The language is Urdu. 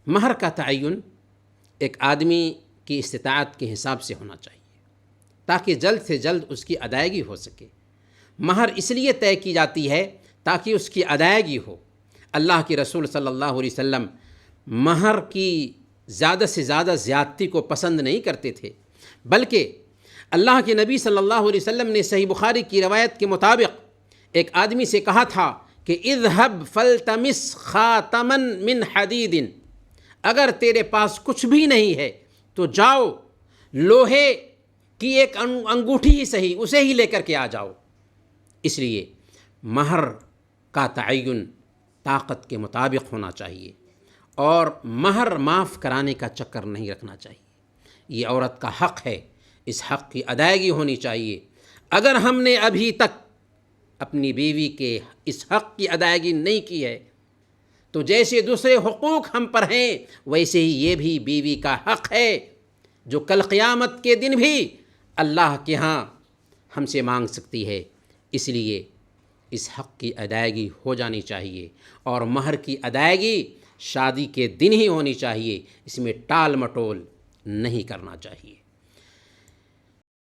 مہر کا تعین ایک آدمی کی استطاعت کے حساب سے ہونا چاہیے تاکہ جلد سے جلد اس کی ادائیگی ہو سکے۔ مہر اس لیے طے کی جاتی ہے تاکہ اس کی ادائیگی ہو۔ اللہ کے رسول صلی اللہ علیہ وسلم مہر کی زیادہ سے زیادہ زیادتی کو پسند نہیں کرتے تھے، بلکہ اللہ کے نبی صلی اللہ علیہ وسلم نے صحیح بخاری کی روایت کے مطابق ایک آدمی سے کہا تھا کہ اذهب فالتمس خاتما من حدید، اگر تیرے پاس کچھ بھی نہیں ہے تو جاؤ لوہے کی ایک انگوٹھی ہی صحیح اسے ہی لے کر کے آ جاؤ۔ اس لیے مہر کا تعین طاقت کے مطابق ہونا چاہیے اور مہر معاف کرانے کا چکر نہیں رکھنا چاہیے۔ یہ عورت کا حق ہے، اس حق کی ادائیگی ہونی چاہیے۔ اگر ہم نے ابھی تک اپنی بیوی کے اس حق کی ادائیگی نہیں کی ہے تو جیسے دوسرے حقوق ہم پر ہیں ویسے ہی یہ بھی بیوی کا حق ہے جو کل قیامت کے دن بھی اللہ کے ہاں ہم سے مانگ سکتی ہے۔ اس لیے اس حق کی ادائیگی ہو جانی چاہیے اور مہر کی ادائیگی شادی کے دن ہی ہونی چاہیے، اس میں ٹال مٹول نہیں کرنا چاہیے۔